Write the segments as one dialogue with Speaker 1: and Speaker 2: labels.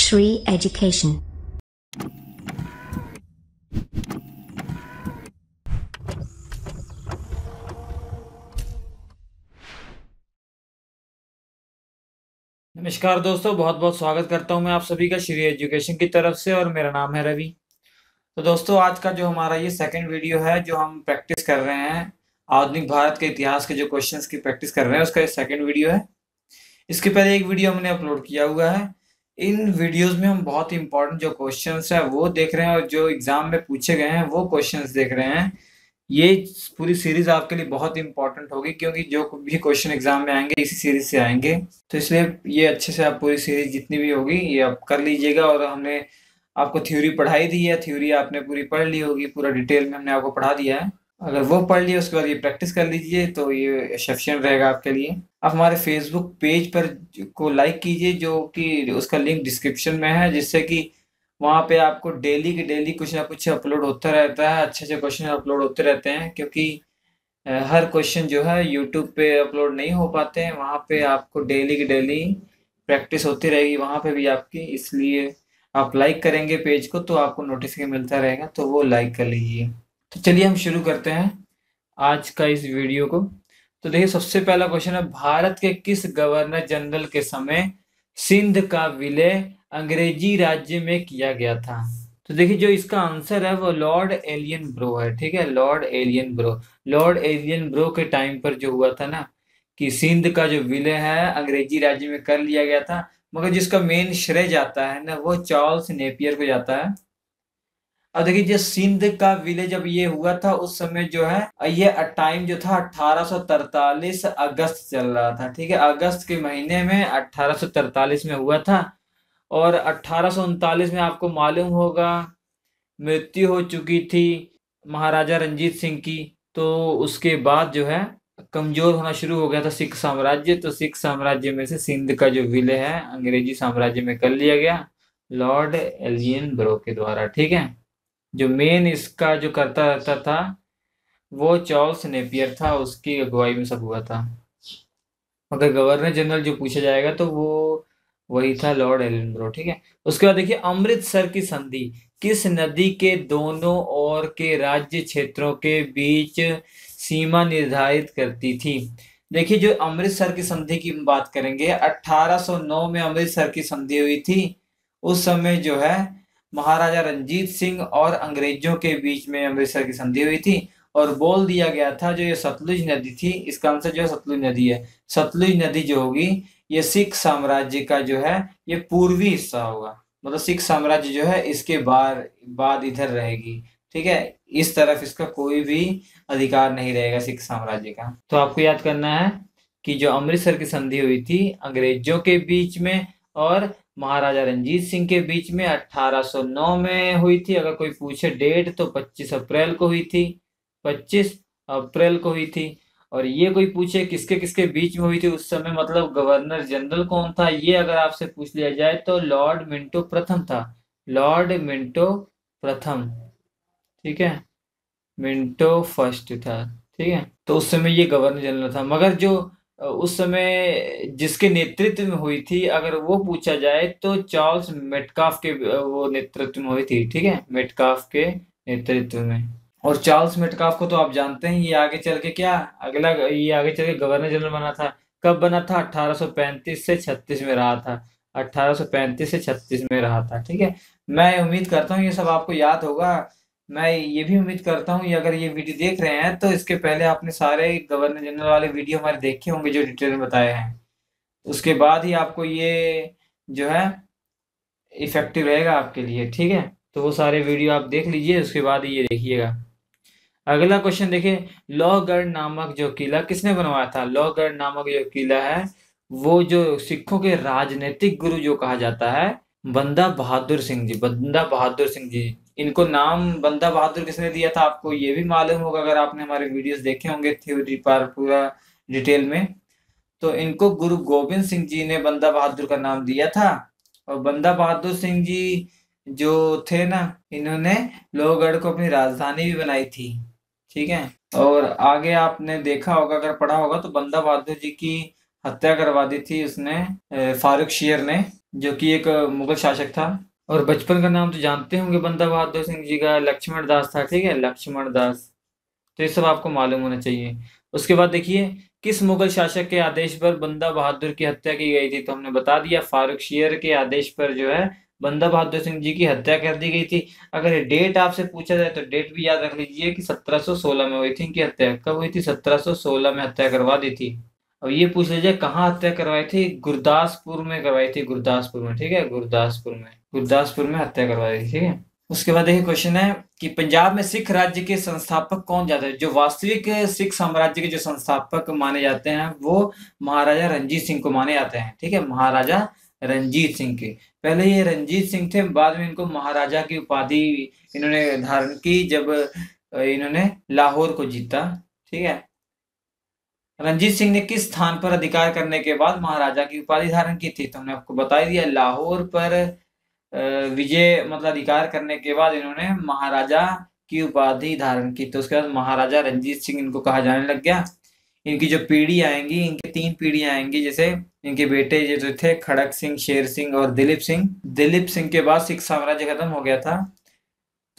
Speaker 1: Shri Education.
Speaker 2: नमस्कार दोस्तों, बहुत बहुत स्वागत करता हूं मैं आप सभी का श्री एजुकेशन की तरफ से और मेरा नाम है रवि। तो दोस्तों, आज का जो हमारा ये सेकंड वीडियो है जो हम प्रैक्टिस कर रहे हैं, आधुनिक भारत के इतिहास के जो क्वेश्चंस की प्रैक्टिस कर रहे हैं उसका ये सेकंड वीडियो है। इसके पहले एक वीडियो हमने अपलोड किया हुआ है। इन वीडियोस में हम बहुत ही इंपॉर्टेंट जो क्वेश्चंस है वो देख रहे हैं और जो एग्जाम में पूछे गए हैं वो क्वेश्चंस देख रहे हैं। ये पूरी सीरीज आपके लिए बहुत इंपॉर्टेंट होगी क्योंकि जो भी क्वेश्चन एग्जाम में आएंगे इसी सीरीज से आएंगे। तो इसलिए ये अच्छे से आप पूरी सीरीज जितनी भी होगी ये आप कर लीजिएगा। और हमने आपको थ्योरी पढ़ाई दी है, थ्योरी आपने पूरी पढ़ ली होगी, पूरा डिटेल में हमने आपको पढ़ा दिया है। अगर वो पढ़ लिया उसके बाद ये प्रैक्टिस कर लीजिए तो ये सफिशिएंट रहेगा आपके लिए। आप हमारे फेसबुक पेज पर को लाइक कीजिए जो कि उसका लिंक डिस्क्रिप्शन में है, जिससे कि वहाँ पे आपको डेली की डेली कुछ ना कुछ अपलोड होता रहता है, अच्छे अच्छे क्वेश्चन अपलोड होते रहते हैं। क्योंकि हर क्वेश्चन जो है यूट्यूब पे अपलोड नहीं हो पाते हैं, वहाँ पे आपको डेली की डेली प्रैक्टिस होती रहेगी वहाँ पे भी आपकी। इसलिए आप लाइक करेंगे पेज को तो आपको नोटिफिकेशन मिलता रहेगा, तो वो लाइक कर लीजिए। तो चलिए हम शुरू करते हैं आज का इस वीडियो को। तो देखिए, सबसे पहला क्वेश्चन है, भारत के किस गवर्नर जनरल के समय सिंध का विलय अंग्रेजी राज्य में किया गया था? तो देखिए, जो इसका आंसर है वो लॉर्ड एलियन ब्रो है। ठीक है, Lord alien bro. Lord alien bro के टाइम पर जो हुआ था ना कि सिंध का जो विलय है अंग्रेजी राज्य में कर लिया गया था, मगर जिसका मेन श्रेय जाता है ना वो चार्ल्स नेपियर को जाता है। अब देखिए, जो सिंध का विलय जब ये हुआ था उस समय जो है ये टाइम जो था 1843 अगस्त चल रहा था। ठीक है, अगस्त के महीने में 1843 में हुआ था। और 1839 में आपको मालूम होगा मृत्यु हो चुकी थी महाराजा रंजीत सिंह की। तो उसके बाद जो है कमजोर होना शुरू हो गया था सिख साम्राज्य। तो सिख साम्राज्य में से सिंध का जो विलय है अंग्रेजी साम्राज्य में कर लिया गया लॉर्ड एलियन ब्रो के द्वारा। ठीक है, जो मेन इसका जो करता रहता था वो चार्ल्स नेपियर था, उसकी अगुवाई में सब हुआ था। मगर गवर्नर जनरल जो पूछा जाएगा तो वो वही था लॉर्ड एलिनब्रो। ठीक है, उसके बाद देखिए, अमृतसर की संधि किस नदी के दोनों ओर के राज्य क्षेत्रों के बीच सीमा निर्धारित करती थी? देखिए, जो अमृतसर की संधि की बात करेंगे, 1809 में अमृतसर की संधि हुई थी। उस समय जो है महाराजा रंजीत सिंह और अंग्रेजों के बीच में अमृतसर की संधि हुई थी। और बोल दिया गया था जो ये सतलुज नदी थी, इसका आंसर जो है सतलुज नदी है। सतलुज नदी जो होगी ये सिख साम्राज्य का जो है ये पूर्वी हिस्सा होगा। मतलब सिख साम्राज्य जो है इसके बाद इधर रहेगी। ठीक है, इस तरफ इसका कोई भी अधिकार नहीं रहेगा सिख साम्राज्य का। तो आपको याद करना है कि जो अमृतसर की संधि हुई थी अंग्रेजों के बीच में और महाराजा रंजीत सिंह के बीच में 1809 में हुई थी। अगर कोई पूछे डेट तो 25 अप्रैल को हुई थी। 25 अप्रैल को हुई थी। और ये कोई पूछे किसके किसके बीच में हुई थी उस समय, मतलब गवर्नर जनरल कौन था, ये अगर आपसे पूछ लिया जाए तो लॉर्ड मिंटो प्रथम था। लॉर्ड मिंटो प्रथम। ठीक है, मिंटो फर्स्ट था। ठीक है, तो उस समय ये गवर्नर जनरल था। मगर जो उस समय जिसके नेतृत्व में हुई थी अगर वो पूछा जाए तो चार्ल्स मेटकाफ के वो नेतृत्व में हुई थी। ठीक है, मेटकाफ के नेतृत्व में। और चार्ल्स मेटकाफ को तो आप जानते हैं, ये आगे चल के क्या ये आगे चल के गवर्नर जनरल बना था। कब बना था? 1835 से 36 में रहा था। 1835 से 36 में रहा था। ठीक है, मैं उम्मीद करता हूँ ये सब आपको याद होगा। मैं ये भी उम्मीद करता हूँ ये अगर ये वीडियो देख रहे हैं तो इसके पहले आपने सारे गवर्नर जनरल वाले वीडियो हमारे देखे होंगे जो डिटेल में बताए हैं। उसके बाद ही आपको ये जो है इफेक्टिव रहेगा आपके लिए। ठीक है, तो वो सारे वीडियो आप देख लीजिए, उसके बाद ये देखिएगा। अगला क्वेश्चन देखिए, लौहगढ़ नामक जो किला किसने बनवाया था? लौहगढ़ नामक जो किला है वो जो सिखों के राजनीतिक गुरु जो कहा जाता है बंदा बहादुर सिंह जी। बंदा बहादुर सिंह जी, इनको नाम बंदा बहादुर किसने दिया था आपको ये भी मालूम होगा अगर आपने हमारे वीडियोस देखे होंगे थ्योरी पर पूरा डिटेल में। तो इनको गुरु गोविंद सिंह जी ने बंदा बहादुर का नाम दिया था। और बंदा बहादुर सिंह जी जो थे ना, इन्होंने लोहगढ़ को अपनी राजधानी भी बनाई थी। ठीक है, और आगे आपने देखा होगा अगर पढ़ा होगा तो बंदा बहादुर जी की हत्या करवा दी थी उसने फारूक शेर ने। जो कि एक मुगल शासक था। और बचपन का नाम तो जानते होंगे बंदा बहादुर सिंह जी का, लक्ष्मण दास था, ठीक है, लक्ष्मण दास। तो ये सब आपको मालूम होना चाहिए। उसके बाद देखिए, किस मुगल शासक के आदेश पर बंदा बहादुर की हत्या की गई थी? तो हमने बता दिया, फारूक शेर के आदेश पर जो है बंदा बहादुर सिंह जी की हत्या कर दी गई थी। अगर डेट आपसे पूछा जाए तो डेट भी याद रख लीजिए कि 1716 में हुई थी इनकी हत्या। कब हुई थी? 1716 में हत्या करवा दी थी। अब ये पूछ लीजिए कहाँ हत्या करवाई थी? गुरदासपुर में करवाई थी, गुरदासपुर में, ठीक है, गुरदासपुर में हत्या करवाई थी, ठीक है। उसके बाद देखिए क्वेश्चन है कि पंजाब में सिख राज्य के संस्थापक कौन जाते हैं? जो वास्तविक सिख साम्राज्य के जो संस्थापक माने जाते हैं वो महाराजा रणजीत सिंह को माने जाते हैं, ठीक है, महाराजा रणजीत सिंह के। पहले ये रणजीत सिंह थे, बाद में इनको महाराजा की उपाधि इन्होंने धारण की जब इन्होंने लाहौर को जीता, ठीक है। रणजीत सिंह ने किस स्थान पर अधिकार करने के बाद महाराजा की उपाधि धारण की थी? तो हमने आपको बता ही दिया, लाहौर पर विजय मतलब अधिकार करने के बाद इन्होंने महाराजा की उपाधि धारण की। तो उसके बाद महाराजा रणजीत सिंह इनको कहा जाने लग गया। इनकी जो पीढ़ी आएंगी, इनकी 3 पीढ़ियां आएंगी, जैसे इनके बेटे जो थे खड़क सिंह, शेर सिंह और दिलीप सिंह। दिलीप सिंह के बाद सिख साम्राज्य खत्म हो गया था,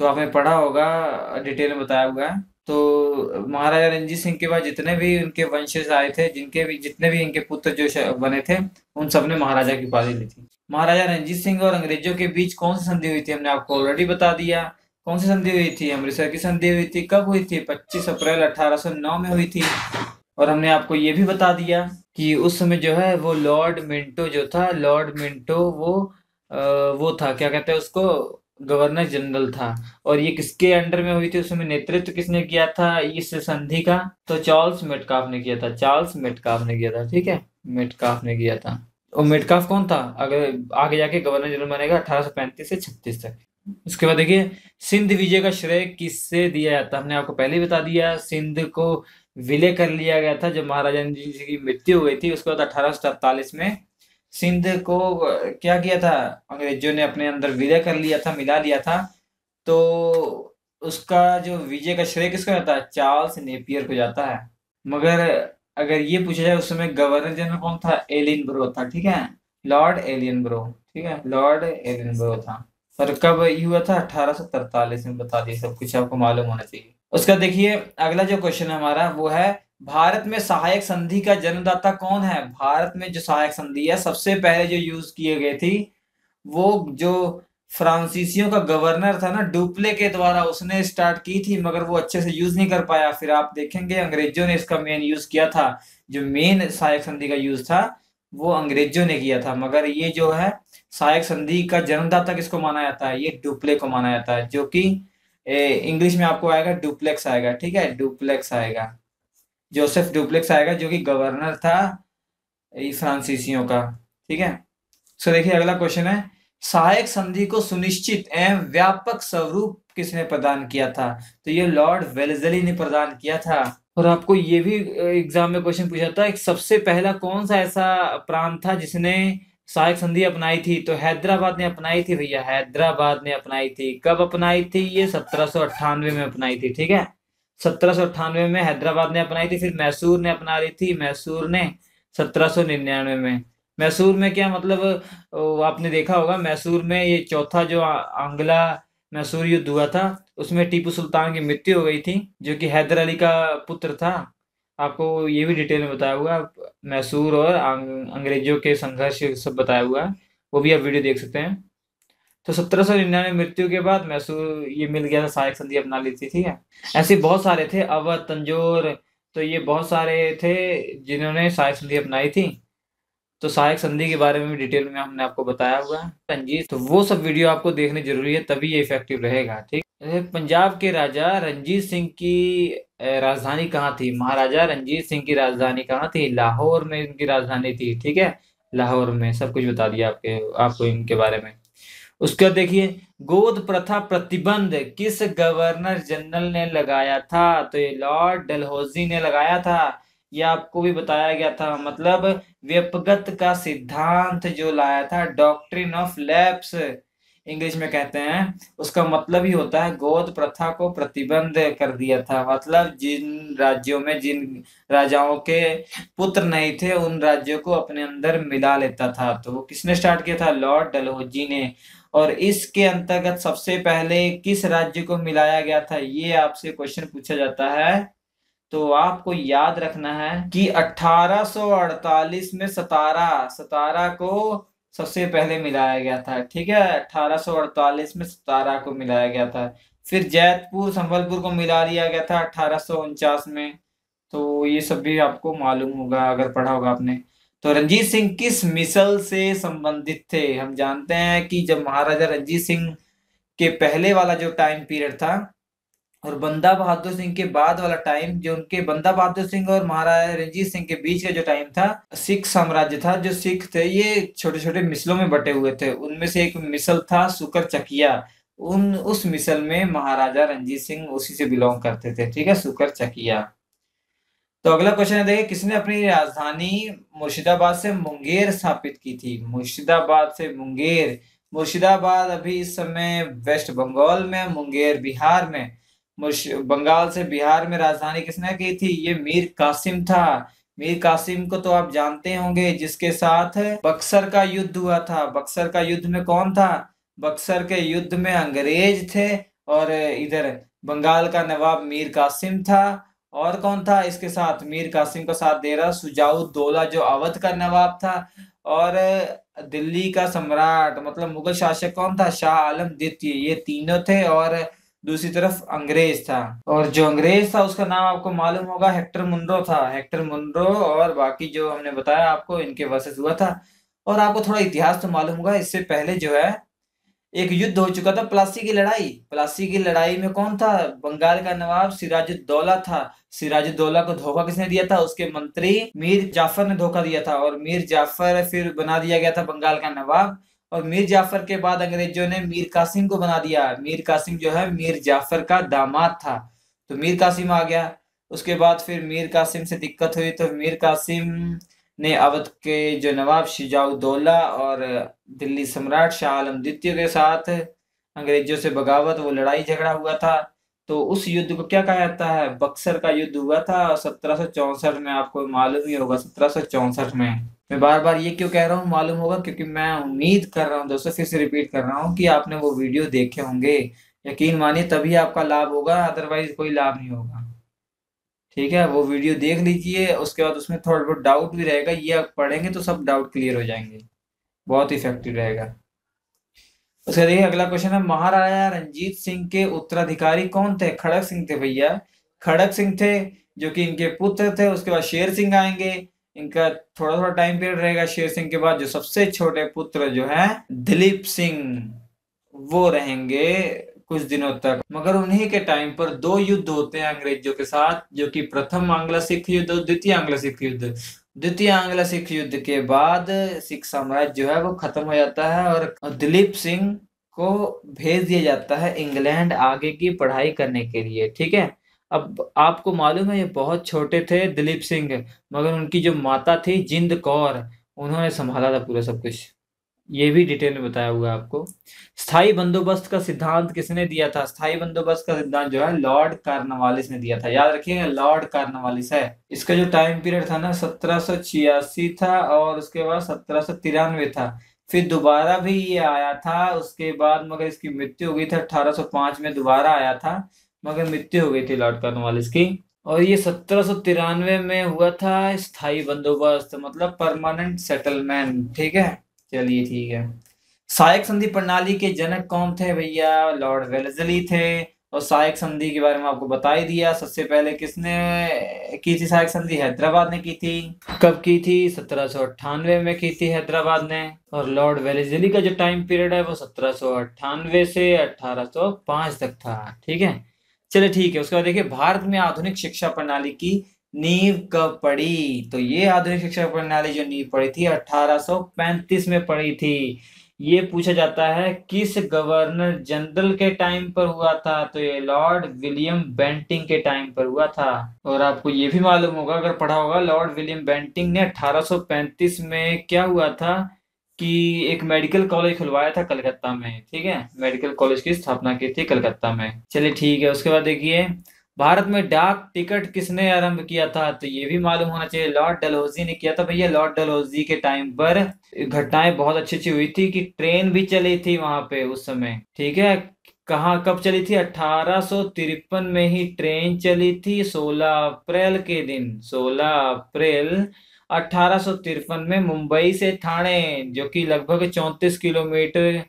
Speaker 2: तो आपने पढ़ा होगा, डिटेल में बताया हुआ है। तो महाराजा रणजीत सिंह के बाद जितने भी उनके वंशज आए थे, जितने भी इनके पुत्र जो बने थे, उन सब ने महाराजा की उपाधि ली थी। महाराजा रणजीत सिंह और अंग्रेजों के बीच कौन सी संधि हुई थी? हमने आपको ऑलरेडी बता दिया। कौन सी संधि हुई थी? अमृतसर की संधि हुई थी। कब हुई थी? 25 अप्रैल 1809 में हुई थी। और हमने आपको ये भी बता दिया कि उस समय जो है वो लॉर्ड मिंटो जो था, लॉर्ड मिंटो वो था, क्या कहते हैं उसको, गवर्नर जनरल था। और ये किसके अंडर में हुई थी? उसमें नेतृत्व किसने किया था इस संधि का? तो चार्ल्स मेटकाफ ने किया था, चार्ल्स मेटकाफ ने किया था, ठीक है, मेटकाफ ने किया था। और मेटकाफ कौन था? अगर आगे जाके गवर्नर जनरल बनेगा 1835 से 36 तक। उसके बाद देखिए, सिंध विजय का श्रेय किससे दिया जाता? हमने आपको पहले ही बता दिया, सिंध को विलय कर लिया गया था जब महाराजा रणजीत सिंह की मृत्यु हो गई थी। उसके बाद 1847 में सिंध को क्या किया था? अंग्रेजों ने अपने अंदर विलय कर लिया था, मिला लिया था। तो उसका जो विजय का श्रेय किसको जाता है? चार्ल्स नेपियर को जाता है। मगर अगर ये पूछा जाए उस समय गवर्नर जनरल कौन था? एलिनब्रो था, ठीक है, लॉर्ड एलियनब्रो, ठीक है, लॉर्ड एलियनब्रो था। और कब ये हुआ था? 1843 में। बता दिए, सब कुछ आपको मालूम होना चाहिए। उसका देखिए अगला जो क्वेश्चन है हमारा वो है, भारत में सहायक संधि का जन्मदाता कौन है? भारत में जो सहायक संधि है सबसे पहले जो यूज किए गए थी, वो जो फ्रांसीसियों का गवर्नर था ना, डुप्ले के द्वारा उसने स्टार्ट की थी, मगर वो अच्छे से यूज नहीं कर पाया। फिर आप देखेंगे अंग्रेजों ने इसका मेन यूज किया था। जो मेन सहायक संधि का यूज था वो अंग्रेजों ने किया था। मगर ये जो है सहायक संधि का जन्मदाता किसको माना जाता है? ये डुप्ले को माना जाता है, जो कि इंग्लिश में आपको आएगा डुप्लेक्स आएगा, ठीक है, डुप्लेक्स आएगा, जोसेफ डुप्लेक्स आएगा, जो कि गवर्नर था फ्रांसीसियों का, ठीक है। सो देखिए अगला क्वेश्चन है, सहायक संधि को सुनिश्चित एवं व्यापक स्वरूप किसने प्रदान किया था? तो ये लॉर्ड वेलेस्ली ने प्रदान किया था। और आपको ये भी एग्जाम में क्वेश्चन पूछा था, एक सबसे पहला कौन सा ऐसा प्रांत था जिसने सहायक संधि अपनाई थी? तो हैदराबाद ने अपनाई थी भैया, हैदराबाद ने अपनाई थी। कब अपनाई थी? ये 1798 में अपनाई थी, ठीक है, 1798 में हैदराबाद ने अपनाई थी। फिर मैसूर ने अपना ली थी, मैसूर ने 1799 में। मैसूर में क्या मतलब, आपने देखा होगा मैसूर में ये चौथा जो आंग्ला मैसूर युद्ध हुआ था, उसमें टीपू सुल्तान की मृत्यु हो गई थी, जो कि हैदर अली का पुत्र था। आपको ये भी डिटेल में बताया हुआ, मैसूर और अंग्रेजों के संघर्ष सब बताया हुआ है, वो भी आप वीडियो देख सकते हैं। तो 1799 मृत्यु के बाद मैसूर ये मिल गया था, सहायक संधि अपना ली थी, ठीक है। ऐसे बहुत सारे थे, अवध, तंजौर, तो ये बहुत सारे थे जिन्होंने सहायक संधि अपनाई थी। तो सहायक संधि के बारे में भी डिटेल में हमने आपको बताया हुआ है रंजीत, तो वो सब वीडियो आपको देखने जरूरी है, तभी ये इफेक्टिव रहेगा, ठीक। पंजाब के राजा रंजीत सिंह की राजधानी कहाँ थी? महाराजा रंजीत सिंह की राजधानी कहाँ थी? लाहौर में इनकी राजधानी थी, ठीक है, लाहौर में। सब कुछ बता दिया आपको इनके बारे में। उसके बाद देखिए, गोद प्रथा प्रतिबंध किस गवर्नर जनरल ने लगाया था? तो ये लॉर्ड डलहौजी ने लगाया था। ये आपको भी बताया गया था, मतलब व्यपगत का सिद्धांत जो लाया था, डॉक्ट्रिन ऑफ लैप्स, इंग्लिश में कहते हैं, उसका मतलब ही होता है गोद प्रथा को प्रतिबंध कर दिया था। मतलब जिन राज्यों में जिन राजाओं के पुत्र नहीं थे उन राज्यों को अपने अंदर मिला लेता था। तो वो किसने स्टार्ट किया था? लॉर्ड डलहौजी ने। और इसके अंतर्गत सबसे पहले किस राज्य को मिलाया गया था, ये आपसे क्वेश्चन पूछा जाता है। तो आपको याद रखना है कि 1848 में सतारा सतारा को सबसे पहले मिलाया गया था। ठीक है, 1848 में सतारा को मिलाया गया था। फिर जैतपुर संबलपुर को मिला लिया गया था 1849 में। तो ये सब भी आपको मालूम होगा अगर पढ़ा होगा आपने। तो रंजीत सिंह किस मिसल से संबंधित थे? हम जानते हैं कि जब महाराजा रंजीत सिंह के पहले वाला जो टाइम पीरियड था और बंदा बहादुर सिंह के बाद वाला टाइम, जो उनके बंदा बहादुर सिंह और महाराजा रंजीत सिंह के बीच का जो टाइम था, सिख साम्राज्य था। जो सिख थे ये छोटे छोटे मिसलों में बटे हुए थे। उनमें से एक मिसल था सुकर चकिया। उस मिसल में महाराजा रंजीत सिंह उसी से बिलोंग करते थे। ठीक है, सुकर चकिया। तो अगला क्वेश्चन है, देखिए किसने अपनी राजधानी मुर्शिदाबाद से मुंगेर स्थापित की थी? मुर्शिदाबाद से मुंगेर। मुर्शिदाबाद अभी इस समय वेस्ट बंगाल में, मुंगेर बिहार में। बंगाल से बिहार में राजधानी किसने की थी? ये मीर कासिम था। मीर कासिम को तो आप जानते होंगे, जिसके साथ बक्सर का युद्ध हुआ था। बक्सर का युद्ध में कौन था? बक्सर के युद्ध में अंग्रेज थे और इधर बंगाल का नवाब मीर कासिम था। और कौन था इसके साथ? मीर कासिम का साथ दे रहा सुजाउद्दौला जो अवध का नवाब था। और दिल्ली का सम्राट मतलब मुगल शासक कौन था? शाह आलम द्वितीय। ये तीनों थे और दूसरी तरफ अंग्रेज था। और जो अंग्रेज था उसका नाम आपको मालूम होगा, हेक्टर मुनरो था। Hector Munro. और बाकी जो हमने बताया आपको इनके वर्सेस हुआ था। और आपको थोड़ा इतिहास तो मालूम होगा, इससे पहले जो है एक युद्ध हो चुका था, प्लासी की लड़ाई। प्लासी की लड़ाई में कौन था? बंगाल का नवाब सिराजुद्दौला था। सिराजुद्दौला को धोखा किसने दिया था? उसके मंत्री मीर जाफर ने धोखा दिया था। और मीर जाफर फिर बना दिया गया था बंगाल का नवाब। और मीर जाफर के बाद अंग्रेजों ने मीर कासिम को बना दिया। मीर कासिम जो है मीर जाफर का दामाद था। तो मीर कासिम आ गया। उसके बाद फिर मीर कासिम से दिक्कत हुई तो मीर कासिम ने अवध के जो नवाब शुजाउद्दौला और दिल्ली सम्राट शाह आलम द्वितीय के साथ अंग्रेजों से बगावत, वो लड़ाई झगड़ा हुआ था। तो उस युद्ध को क्या कहा जाता है? बक्सर का युद्ध हुआ था 1764 में। आपको मालूम ही होगा 1764 में। मैं बार बार ये क्यों कह रहा हूँ मालूम होगा, क्योंकि मैं उम्मीद कर रहा हूँ दोस्तों, फिर से रिपीट कर रहा हूँ कि आपने वो वीडियो देखे होंगे। यकीन मानिए तभी आपका लाभ होगा, अदरवाइज कोई लाभ नहीं होगा। ठीक है, वो वीडियो देख लीजिए। उसके बाद उसमें थोड़ा बहुत डाउट भी रहेगा, ये आप पढ़ेंगे तो सब डाउट क्लियर हो जाएंगे। बहुत इफेक्टिव रहेगा। उसका देखिए अगला क्वेश्चन है, महाराजा रंजीत सिंह के उत्तराधिकारी कौन थे? खड़क सिंह थे भैया। खड़क सिंह थे, जो कि इनके पुत्र थे। उसके बाद शेर सिंह आएंगे। इनका थोड़ा थोड़ा टाइम पीरियड रहेगा। शेर सिंह के बाद जो सबसे छोटे पुत्र जो है दिलीप सिंह, वो रहेंगे कुछ दिनों तक। मगर उन्हीं के टाइम पर दो युद्ध होते हैं अंग्रेजों के साथ, जो कि प्रथम आंग्ल सिख युद्ध और द्वितीय आंग्ल सिख युद्ध। द्वितीय आंग्ल सिख युद्ध के बाद सिख साम्राज्य जो है वो खत्म हो जाता है और दिलीप सिंह को भेज दिया जाता है इंग्लैंड आगे की पढ़ाई करने के लिए। ठीक है, अब आपको मालूम है ये बहुत छोटे थे दिलीप सिंह, मगर उनकी जो माता थी जिंद कौर, उन्होंने संभाला था पूरा सब कुछ। ये भी डिटेल में बताया हुआ है आपको। स्थाई बंदोबस्त का सिद्धांत किसने दिया था? स्थाई बंदोबस्त का सिद्धांत जो है लॉर्ड कार्नवालिस ने दिया था। याद रखिएगा लॉर्ड कार्नवालिस है। इसका जो टाइम पीरियड था ना 1786 था और उसके बाद 1793 था। फिर दोबारा भी ये आया था उसके बाद, मगर इसकी मृत्यु हो गई थी 1805 में। दोबारा आया था मगर मृत्यु हो गई थी लॉर्ड कार्नवालिस की। और ये 1793 में हुआ था स्थाई बंदोबस्त, मतलब परमानेंट सेटलमेंट। ठीक है, चलिए ठीक है। सहायक संधि प्रणाली के जनक कौन थे भैया? लॉर्ड वेलेस्ली थे। और सहायक संधि के बारे में आपको बता ही दिया। सबसे पहले किसने की थी सहायक संधि? हैदराबाद ने की थी। कब की थी? 1798 में की थी हैदराबाद ने। और लॉर्ड वेलेस्ली का जो टाइम पीरियड है वो 1798 से 1805 तक था। ठीक है, चलिए ठीक है। उसके बाद देखिए भारत में आधुनिक शिक्षा प्रणाली की नींव कब पड़ी? तो ये आधुनिक शिक्षा प्रणाली जो नींव पड़ी थी 1835 में पड़ी थी। ये पूछा जाता है किस गवर्नर जनरल के टाइम पर हुआ था? तो ये लॉर्ड विलियम बेंटिंग के टाइम पर हुआ था। और आपको ये भी मालूम होगा अगर पढ़ा होगा, लॉर्ड विलियम बेंटिंग ने 1835 में क्या हुआ था कि एक मेडिकल कॉलेज खुलवाया था कलकत्ता में, ठीक है, मेडिकल कॉलेज की स्थापना की थी कलकत्ता में। चलिए ठीक है, उसके बाद देखिए, भारत में डाक टिकट किसने आरंभ किया था? तो ये भी मालूम होना चाहिए, लॉर्ड डलहौजी ने किया था भैया। लॉर्ड डलहौजी के टाइम पर घटनाएं बहुत अच्छी अच्छी हुई थी कि ट्रेन भी चली थी वहां पे उस समय, ठीक है। कहाँ कब चली थी? 1853 में ही ट्रेन चली थी, 16 अप्रैल के दिन, 16 अप्रैल 1853 में मुंबई से ठाणे, जो कि लगभग 34 किलोमीटर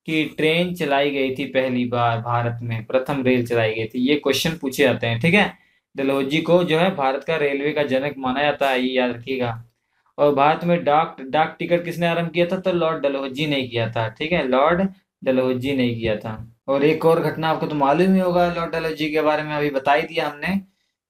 Speaker 2: की ट्रेन चलाई गई थी। पहली बार भारत में प्रथम रेल चलाई गई थी। ये क्वेश्चन पूछे जाते हैं, ठीक है। डलहौजी को जो है भारत का रेलवे का जनक माना जाता है, ये याद रखिएगा। और भारत में डाक डाक टिकट किसने आरंभ किया था? तो लॉर्ड डलहौजी ने किया था, ठीक है, लॉर्ड डलहौजी ने किया था। और एक और घटना आपको तो मालूम ही होगा लॉर्ड डलहौजी के बारे में, अभी बता ही दिया हमने,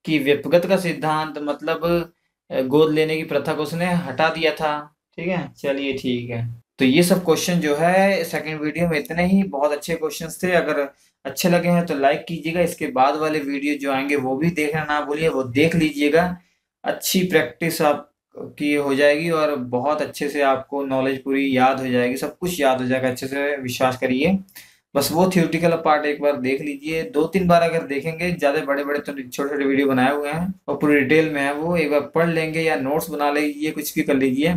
Speaker 2: कि व्यक्तिगत का सिद्धांत मतलब गोद लेने की प्रथा को उसने हटा दिया था, ठीक है। चलिए ठीक है, तो ये सब क्वेश्चन जो है सेकंड वीडियो में इतने ही, बहुत अच्छे क्वेश्चंस थे। अगर अच्छे लगे हैं तो लाइक कीजिएगा, इसके बाद वाले वीडियो जो आएंगे वो भी देखना ना भूलिए, वो देख लीजिएगा। अच्छी प्रैक्टिस आप की हो जाएगी और बहुत अच्छे से आपको नॉलेज पूरी याद हो जाएगी, सब कुछ याद हो जाएगा अच्छे से, विश्वास करिए। बस वो थियोरटिकल पार्ट एक बार देख लीजिए, 2-3 बार अगर देखेंगे, ज्यादा बड़े बड़े तो छोटे छोटे वीडियो बनाए हुए हैं और पूरी डिटेल में है वो, एक बार पढ़ लेंगे या नोट्स बना लीजिए, कुछ भी कर लीजिए,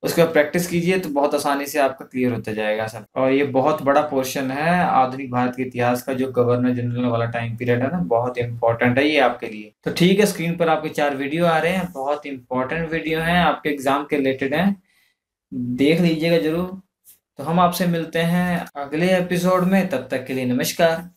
Speaker 2: उसके बाद प्रैक्टिस कीजिए तो बहुत आसानी से आपका क्लियर होता जाएगा सब। और ये बहुत बड़ा पोर्शन है आधुनिक भारत के इतिहास का, जो गवर्नर जनरल वाला टाइम पीरियड है ना, बहुत इंपॉर्टेंट है ये आपके लिए। तो ठीक है, स्क्रीन पर आपके 4 वीडियो आ रहे हैं, बहुत इंपॉर्टेंट वीडियो हैं, आपके एग्जाम के रिलेटेड हैं, देख लीजिएगा जरूर। तो हम आपसे मिलते हैं अगले एपिसोड में, तब तक के लिए नमस्कार।